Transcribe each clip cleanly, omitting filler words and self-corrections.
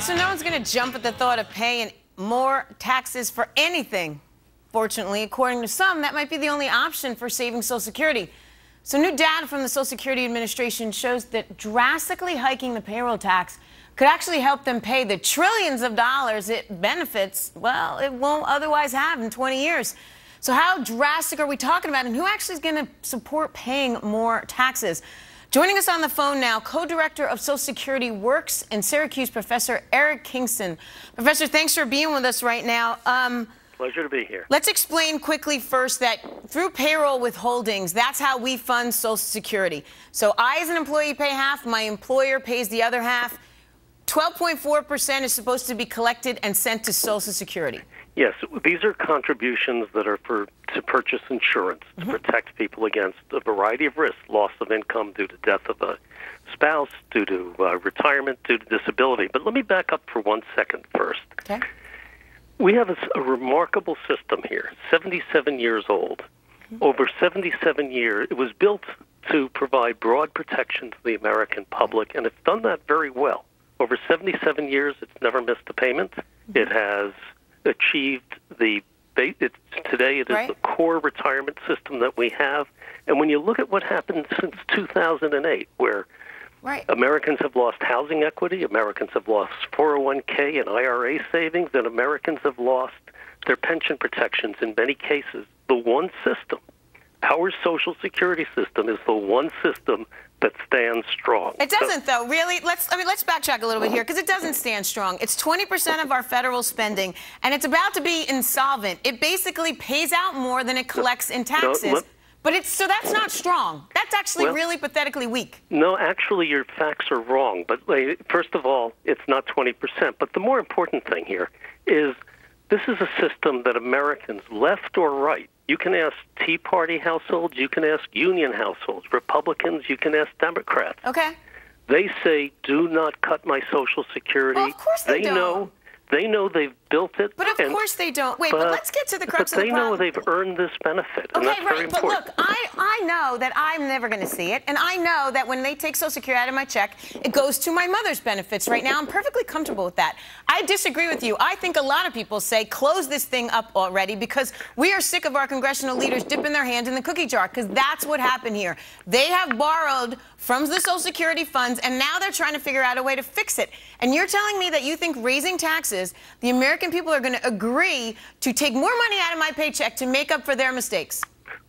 So no one's going to jump at the thought of paying more taxes for anything. Fortunately, according to some, that might be the only option for saving Social Security. So new data from the Social Security Administration shows that drastically hiking the payroll tax could actually help them pay the trillions of dollars it benefits, well, it won't otherwise have in 20 years. So how drastic are we talking about, and who actually is going to support paying more taxes? Joining us on the phone now, co-director of Social Security Works in Syracuse, Professor Eric Kingson. Professor, thanks for being with us right now. Pleasure to be here. Let's explain quickly first that through payroll withholdings, that's how we fund Social Security. So I, as an employee, pay half. My employer pays the other half. 12.4% is supposed to be collected and sent to Social Security. Yes, these are contributions that are to purchase insurance to protect people against a variety of risks: loss of income due to death of a spouse, due to retirement, due to disability. But let me back up for 1 second first. Okay. We have a remarkable system here, 77 years old. Over 77 years, it was built to provide broad protection to the American public, and it's done that very well. Over 77 years, it's never missed a payment. It has achieved today it is Right. the core retirement system that we have. And when you look at what happened since 2008, where Right. Americans have lost housing equity, Americans have lost 401k and IRA savings, and Americans have lost their pension protections in many cases. The one system, our Social Security system, is the one system that stands strong. It doesn't, though, really. Let's backtrack a little bit here, because it doesn't stand strong. It's 20% of our federal spending, and it's about to be insolvent. It basically pays out more than it collects in taxes. So that's not strong. That's actually really pathetically weak. No, actually, your facts are wrong. But first of all, it's not 20%. But the more important thing here is this is a system that Americans, left or right, you can ask Tea Party households, you can ask union households, Republicans, you can ask Democrats. Okay. They say, do not cut my Social Security. Well, of course they don't. They know they've built it. But of course they don't. Wait, but let's get to the crux of the problem. But they know they've earned this benefit, and that's very important. But look, I know that I'm never going to see it, and I know that when they take Social Security out of my check, it goes to my mother's benefits right now. I'm perfectly comfortable with that. I disagree with you. I think a lot of people say, close this thing up already, because we are sick of our congressional leaders dipping their hand in the cookie jar, because that's what happened here. They have borrowed from the Social Security funds, and now they're trying to figure out a way to fix it. And you're telling me that you think raising taxes, the American people are going to agree to take more money out of my paycheck to make up for their mistakes?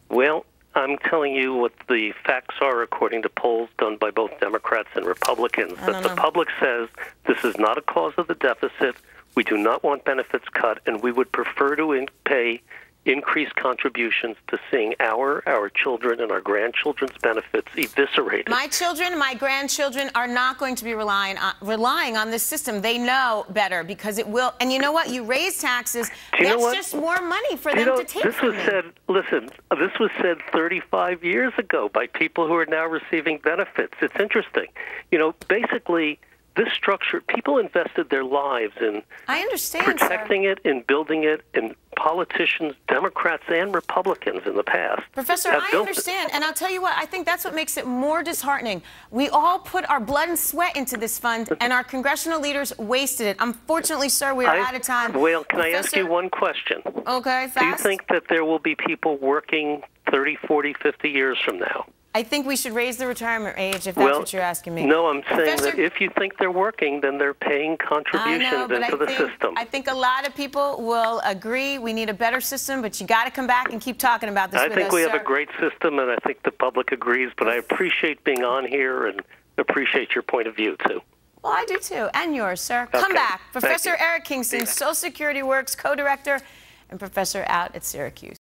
Well, I'm telling you what the facts are according to polls done by both Democrats and Republicans, that the public says this is not a cause of the deficit. We do not want benefits cut, and we would prefer to pay increased contributions to seeing our children and our grandchildren's benefits eviscerated. My children, my grandchildren are not going to be relying on this system. They know better, because it will. And you know what? You raise taxes, that's just more money for them to take from me. Listen, this was said 35 years ago by people who are now receiving benefits. It's interesting. Basically, this structure, people invested their lives in protecting it, in building it, and politicians, Democrats and Republicans in the past. Professor, I understand, and I'll tell you what, I think that's what makes it more disheartening. We all put our blood and sweat into this fund, and our congressional leaders wasted it. Unfortunately, sir, we are out of time. Well, can I ask you one question? Okay, fast. Do you think that there will be people working 30, 40, 50 years from now? I think we should raise the retirement age, if that's what you're asking me. No, I'm saying that if you think they're working, then they're paying contributions into the system. I think a lot of people will agree we need a better system, but you got to come back and keep talking about this with us, I think we have a great system, and I think the public agrees, but I appreciate being on here and appreciate your point of view, too. Well, I do, too, and yours, sir. Come back. Professor Eric Kingson, Social Security Works co-director and professor out at Syracuse.